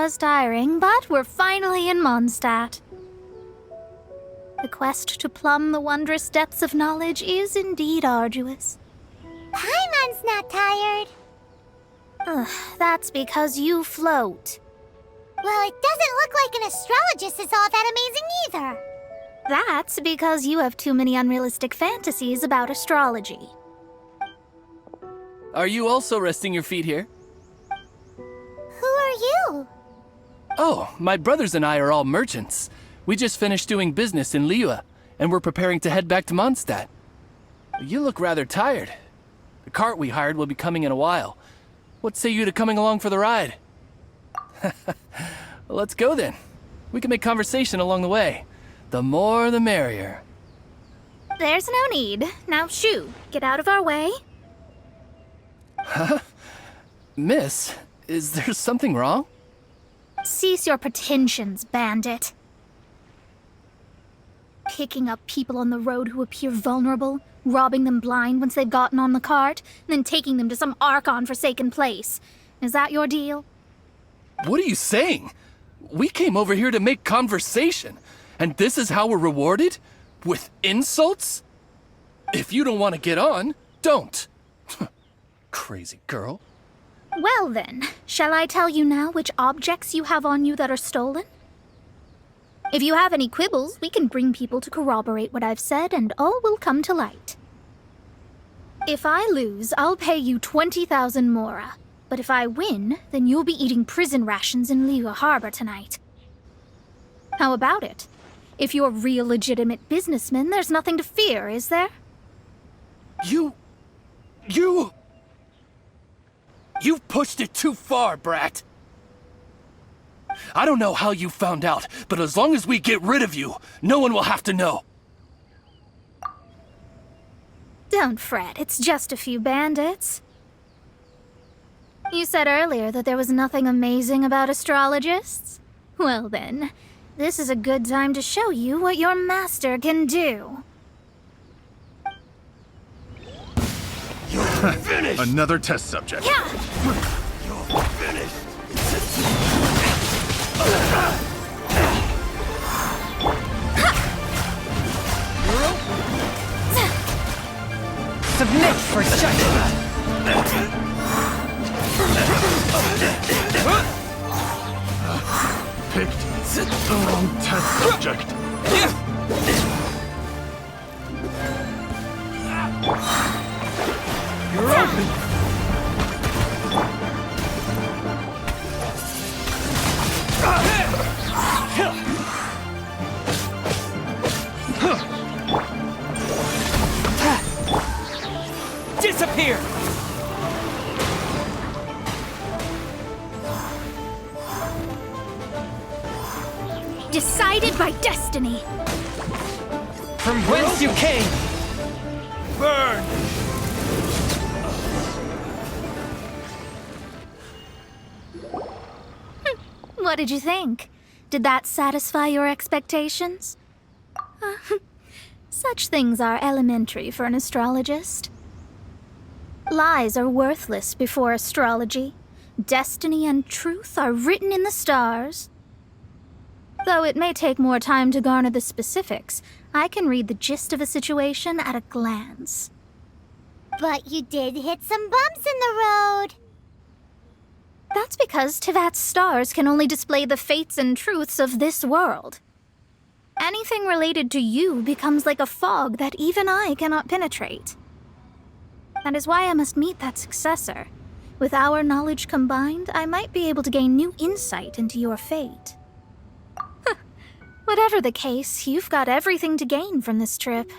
was tiring, but we're finally in Mondstadt. The quest to plumb the wondrous depths of knowledge is indeed arduous. Paimon's not tired. Ugh, that's because you float. Well, it doesn't look like an astrologist is all that amazing either. That's because you have too many unrealistic fantasies about astrology. Are you also resting your feet here? Who are you? Oh, my brothers and I are all merchants. We just finished doing business in Liyue, and we're preparing to head back to Mondstadt. You look rather tired. The cart we hired will be coming in a while. What say you to coming along for the ride? Let's go then. We can make conversation along the way. The more the merrier. There's no need. Now shoo, get out of our way. Huh? Miss, is there something wrong? Cease your pretensions, bandit. Picking up people on the road who appear vulnerable, robbing them blind once they've gotten on the cart, and then taking them to some Archon-forsaken place. Is that your deal? What are you saying? We came over here to make conversation, and this is how we're rewarded? With insults? If you don't want to get on, don't. Crazy girl. Well then, shall I tell you now which objects you have on you that are stolen? If you have any quibbles, we can bring people to corroborate what I've said, and all will come to light. If I lose, I'll pay you 20,000 mora. But if I win, then you'll be eating prison rations in Liyue Harbor tonight. How about it? If you're real legitimate businessmen, there's nothing to fear, is there? You've pushed it too far, brat. I don't know how you found out, but as long as we get rid of you, no one will have to know. Don't fret, it's just a few bandits. You said earlier that there was nothing amazing about astrologists? Well then, this is a good time to show you what your master can do. You're finished! Another test subject. Yeah! You're finished! Submit for judgment! Picked the wrong test subject. You're open! Disappear! Decided by destiny. From whence you came! Burn! What did you think? Did that satisfy your expectations? Such things are elementary for an astrologist. Lies are worthless before astrology. Destiny and truth are written in the stars. Though it may take more time to garner the specifics, I can read the gist of a situation at a glance. But you did hit some bumps in the road. That's because Teyvat's stars can only display the fates and truths of this world. Anything related to you becomes like a fog that even I cannot penetrate. That is why I must meet that successor. With our knowledge combined, I might be able to gain new insight into your fate. Whatever the case, you've got everything to gain from this trip.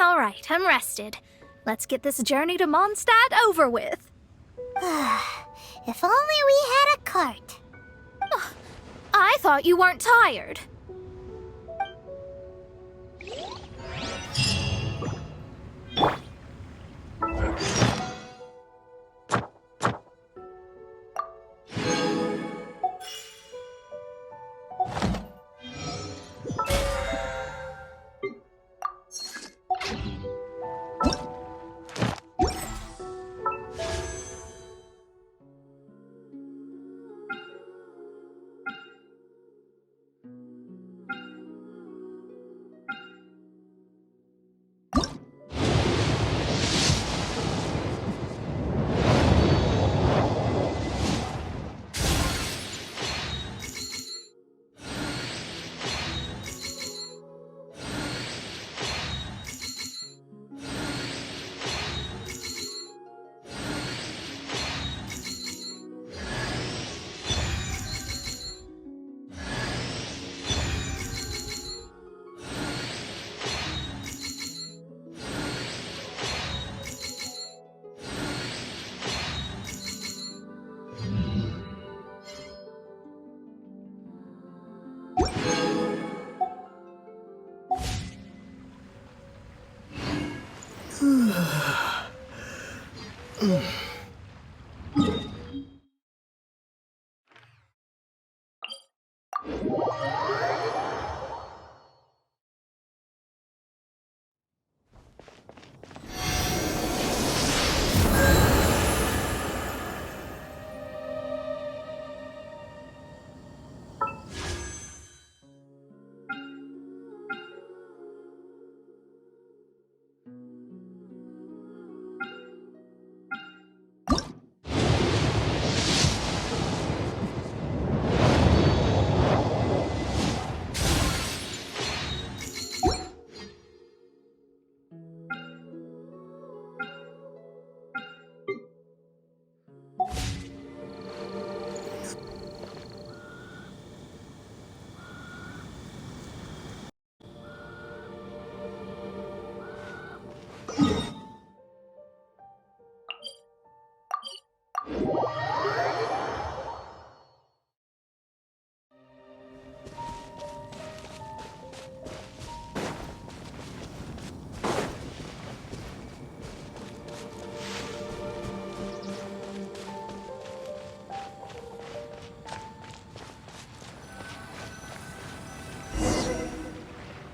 All right, I'm rested. Let's get this journey to Mondstadt over with. If only we had a cart. I thought you weren't tired.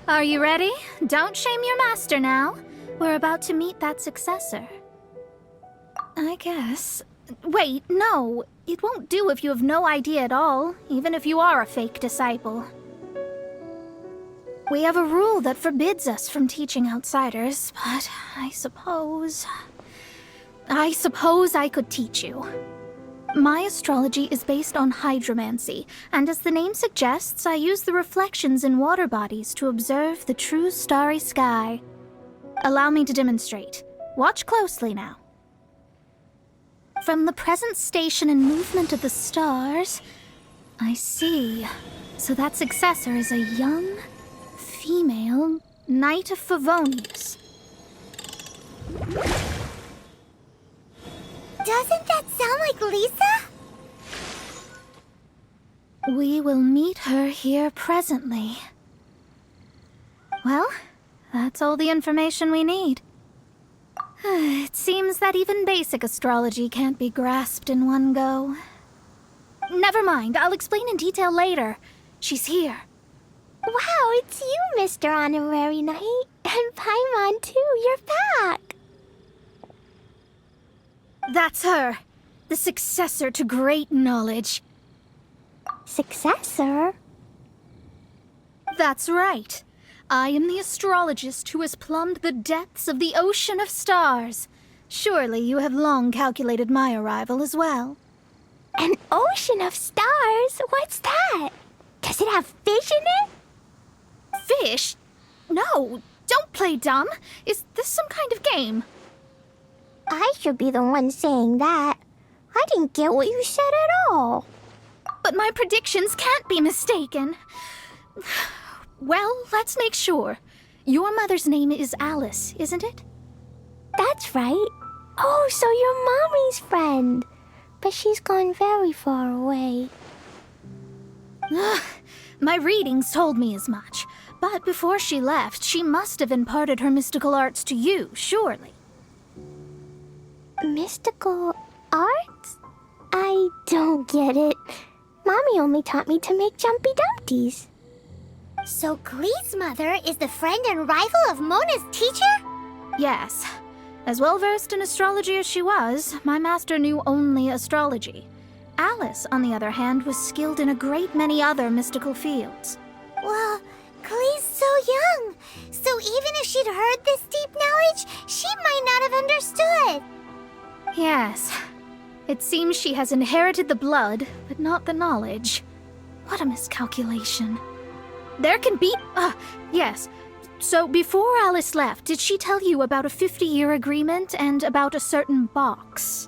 Are you ready? Don't shame your master now. We're about to meet that successor. I guess. Wait, no. It won't do if you have no idea at all, even if you are a fake disciple. We have a rule that forbids us from teaching outsiders, but I suppose I could teach you. My astrology is based on hydromancy, and as the name suggests, I use the reflections in water bodies to observe the true starry sky. Allow me to demonstrate. Watch closely now. From the present station and movement of the stars, I see. So that successor is a young, female Knight of Favonius. Doesn't that sound like Lisa? We will meet her here presently. Well, that's all the information we need. It seems that even basic astrology can't be grasped in one go. Never mind, I'll explain in detail later. She's here. Wow, it's you, Mr. Honorary Knight. And Paimon, too. You're back. That's her. The successor to great knowledge. Successor? That's right. I am the astrologist who has plumbed the depths of the ocean of stars. Surely you have long calculated my arrival as well. An ocean of stars? What's that? Does it have fish in it? Fish? No, don't play dumb. Is this some kind of game? I should be the one saying that. I didn't get what you said at all. But my predictions can't be mistaken. Well, let's make sure. Your mother's name is Alice, isn't it? That's right. Oh, so you're Mommy's friend. But she's gone very far away. My readings told me as much. But before she left, she must have imparted her mystical arts to you, surely. Mystical arts? I don't get it. Mommy only taught me to make Jumpy Dumpties. So Glee's mother is the friend and rival of Mona's teacher? Yes. As well versed in astrology as she was, my master knew only astrology. Alice, on the other hand, was skilled in a great many other mystical fields. Well, Glee's so young. So even if she'd heard this deep knowledge, she might not have understood. Yes. It seems she has inherited the blood, but not the knowledge. What a miscalculation. There can be... yes. So before Alice left, did she tell you about a 50-year agreement and about a certain box?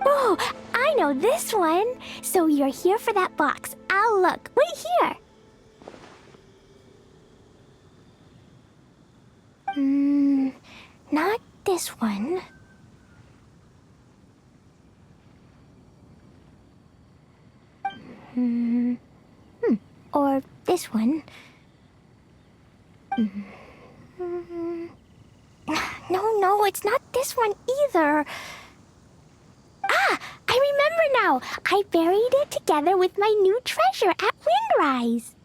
Oh, I know this one. So you're here for that box. I'll look. Wait here. Not this one. Or this one. No, it's not this one either. Ah, I remember now. I buried it together with my new treasure at Windrise.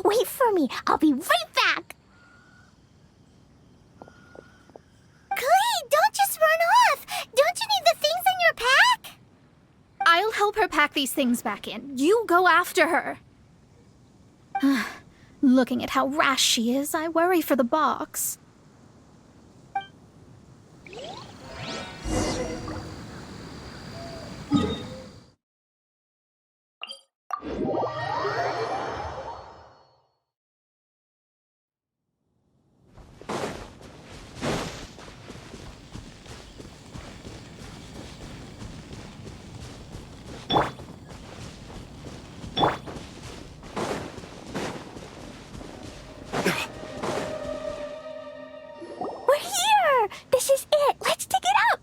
Wait for me. I'll be right back. Clee, don't just run off. Don't you need the things in your pack? I'll help her pack these things back in. You go after her. Looking at how rash she is, I worry for the box. We're here! This is it! Let's dig it up!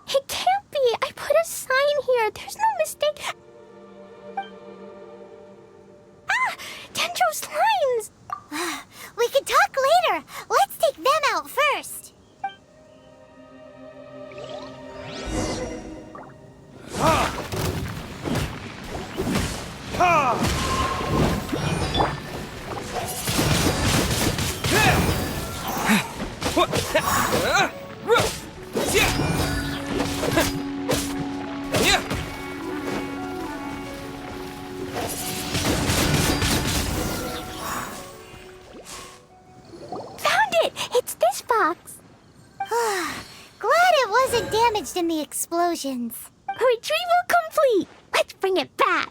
It can't be! I put a sign here! There's no mistake! Ah! Dendro slimes! We can talk later! Let's take them out first! Found it! It's this box! Glad it wasn't damaged in the explosions. Retrieval complete! Let's bring it back!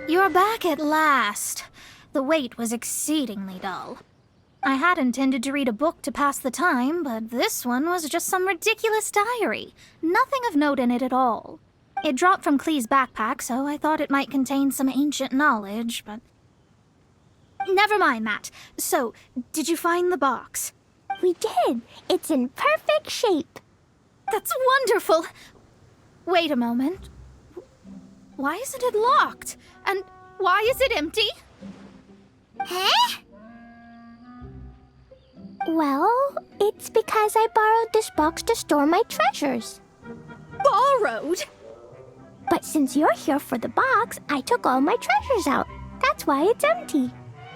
You're back at last. The wait was exceedingly dull. I had intended to read a book to pass the time, but this one was just some ridiculous diary. Nothing of note in it at all. It dropped from Clee's backpack, so I thought it might contain some ancient knowledge, but... Never mind that. So, did you find the box? We did! It's in perfect shape! That's wonderful! Wait a moment. Why isn't it locked? And why is it empty? Huh? Well, it's because I borrowed this box to store my treasures. Borrowed? But since you're here for the box, I took all my treasures out. That's why it's empty.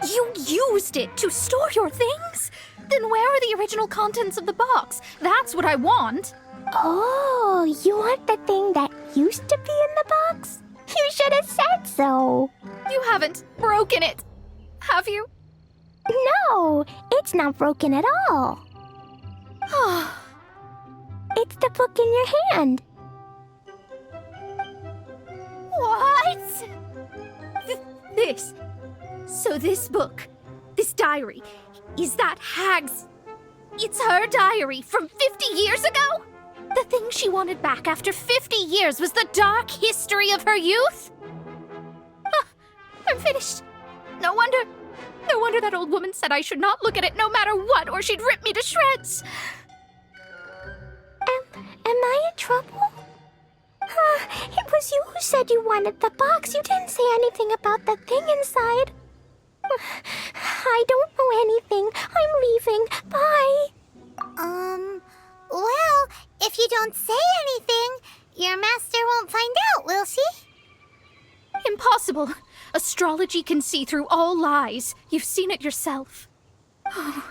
You used it to store your things? Then where are the original contents of the box? That's what I want. Oh, you want the thing that used to be in the box? You should have said so. You haven't broken it, have you? No, it's not broken at all. It's the book in your hand. What? This. So this book, this diary, is that Hag's... It's her diary from 50 years ago? The thing she wanted back after 50 years was the dark history of her youth? I'm finished. No wonder that old woman said I should not look at it no matter what, or she'd rip me to shreds. Am I in trouble? It was you who said you wanted the box. You didn't say anything about the thing inside. I don't know anything. I'm leaving. Bye. Well, if you don't say anything, your master won't find out, will she? Impossible. Astrology can see through all lies. You've seen it yourself. Oh.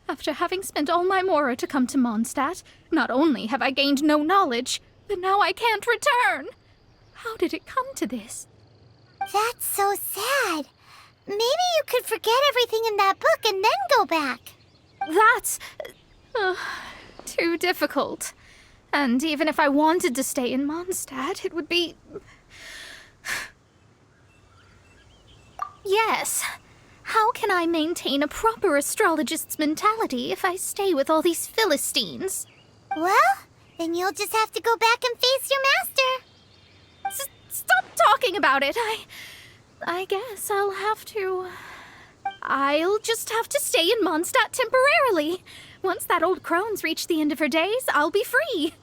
After having spent all my mora to come to Mondstadt, not only have I gained no knowledge, but now I can't return. How did it come to this? That's so sad. Maybe you could forget everything in that book and then go back. That's... too difficult. And even if I wanted to stay in Mondstadt, it would be... Yes. How can I maintain a proper astrologist's mentality if I stay with all these Philistines? Well, then you'll just have to go back and face your master. Stop talking about it. I guess I'll just have to stay in Mondstadt temporarily. Once that old crone's reached the end of her days, I'll be free.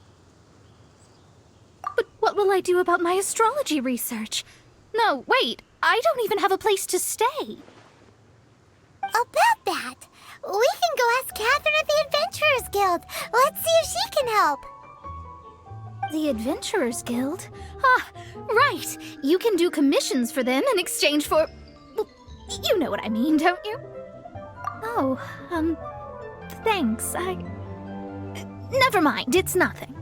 But what will I do about my astrology research? No, wait, I don't even have a place to stay. About that, we can go ask Catherine at the Adventurers Guild. Let's see if she can help. The Adventurers Guild? Ah, right. You can do commissions for them in exchange for... Well, you know what I mean, don't you? Oh, thanks. Never mind, it's nothing.